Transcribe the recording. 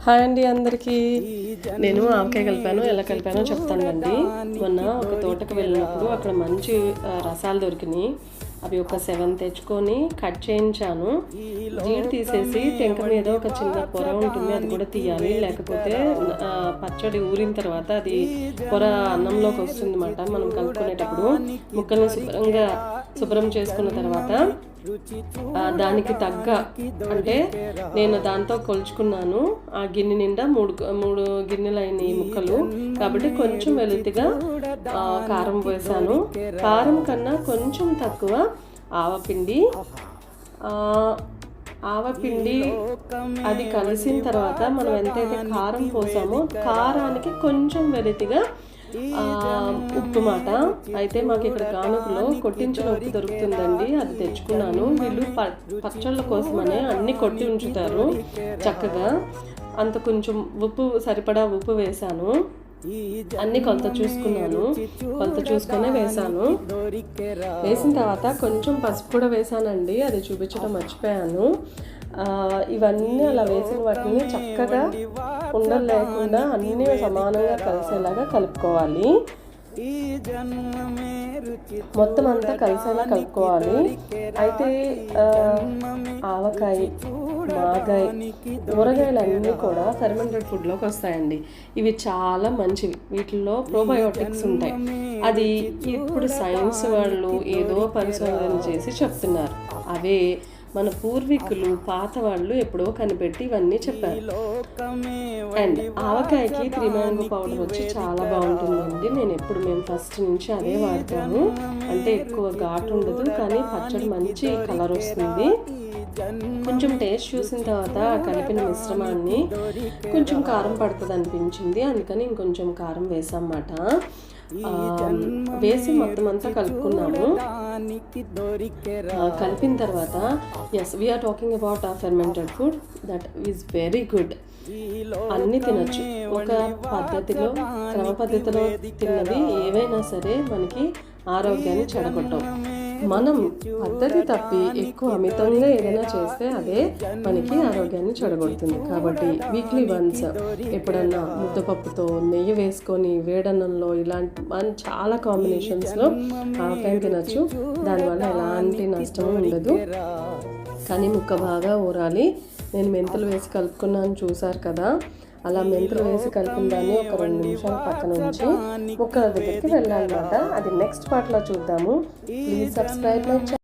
Hi అండి అందరికీ. నేను ఆవకాయ కలిపాను, ఎలా కలిపానో చెప్తానండి. మొన్న ఒక తోటకు వెళ్ళినప్పుడు అక్కడ మంచి రసాలు దొరికినాయి. అవి ఒక 7 తెచ్చుకొని కట్ చేయించాను. జీడి తీసేసి టెంక మీద ఒక చిన్న పొర ఉంటుంది, అది కూడా తీయాలి. లేకపోతే పచ్చడి ఊరిన తర్వాత అది పొర అన్నంలోకి వస్తుంది అన్నమాట. మనం కలుపుకునేటప్పుడు ముక్కల్ని శుభ్రం చేసుకున్న తర్వాత దానికి తగ్గ అంటే నేను దాంతో కొలుచుకున్నాను. ఆ గిన్నె నిండా మూడు గిన్నెలు అయినాయి ముక్కలు, కాబట్టి కొంచెం వెలుతిగా కారం వేసాను. కారం కన్నా కొంచెం తక్కువ ఆవపిండి అది కలిసిన తర్వాత మనం ఎంతైతే కారం పోసామో కారానికి కొంచెం వెలితిగా ఉప్పు మాట. అయితే మాకు ఇక్కడ కానుకలో కొట్టించిన ఉప్పు దొరుకుతుందండి, అది తెచ్చుకున్నాను. వీళ్ళు పచ్చళ్ళ కోసమనే అన్ని కొట్టి ఉంచుతారు చక్కగా. అంత కొంచెం ఉప్పు సరిపడా ఉప్పు వేసాను. అన్ని కొలత చూసుకునే వేసాను. వేసిన తర్వాత కొంచెం పసుపు కూడా వేసానండి, అది చూపించడం మర్చిపోయాను. ఇవన్నీ అలా వేసిన వాటిని చక్కగా ఉండలు లేకుండా అన్నీ సమానంగా కలిసేలాగా కలుపుకోవాలి. మొత్తం అంతా కలిసేలా కలుపుకోవాలి. అయితే ఆవకాయ, మాగాయ, ఊరగాయలు అన్నీ కూడా ఫెర్మెంటెడ్ ఫుడ్లోకి వస్తాయండి. ఇవి చాలా మంచివి, వీటిల్లో ప్రోబయోటిక్స్ ఉంటాయి. అది ఇప్పుడు సైన్స్ వాళ్ళు ఏదో పరిశోధన చేసి చెప్తున్నారు. అవే మన పూర్వీకులు పాత వాళ్ళు ఎప్పుడో కనిపెట్టి ఇవన్నీ చెప్పారు. అండ్ ఆవకాయకి 3 మ్యాంగో పౌడర్ వచ్చి చాలా బాగుంటుందండి. మేము ఫస్ట్ నుంచి అదే వాడతాము. అంటే ఎక్కువ ఘాటు ఉండదు, కానీ పచ్చడి మంచి కలర్ వస్తుంది. కొంచెం టేస్ట్ చూసిన తర్వాత కలిపిన మిశ్రమాన్ని కొంచెం కారం పడుతుంది అనిపించింది, అందుకని ఇంకొంచెం కారం వేసామన్నమాట. వేసి మొత్తం అంతా కలుపుకున్నాము. కలిపిన తర్వాత వీఆర్ టాకింగ్ అబౌట్ ఆ fermented food that is very good. అన్నీ తినచ్చు ఒక పద్ధతిలో, క్రమ పద్ధతిలో తిన్నది ఏవైనా సరే మనకి ఆరోగ్యాన్ని చెడగొట్టవు. మనం పద్ధతి తప్పి ఎక్కువ అమితంగా ఏదైనా చేస్తే అదే మనకి ఆరోగ్యాన్ని చెడగొడుతుంది. కాబట్టి వీక్లీ వన్స్ ఎప్పుడన్నా ముద్దపప్పుతో నెయ్యి వేసుకొని వేడన్నంలో ఇలాంటి చాలా కాంబినేషన్స్లో ఆవకాయ తినచ్చు. దానివల్ల ఎలాంటి నష్టం ఉండదు, కానీ ముక్క బాగా ఊరాలి. నేను మెంతులు వేసి కలుపుకున్నాను, చూసారు కదా. అలా మెంతులు వేసి కలిపిన దాన్ని ఒక 2 నిమిషాలు పక్కన ఉంచి ముక్కల దగ్గరికి వెళ్ళాలన్నమాట. అది నెక్స్ట్ పార్ట్లో చూద్దాము. Please subscribe my channel.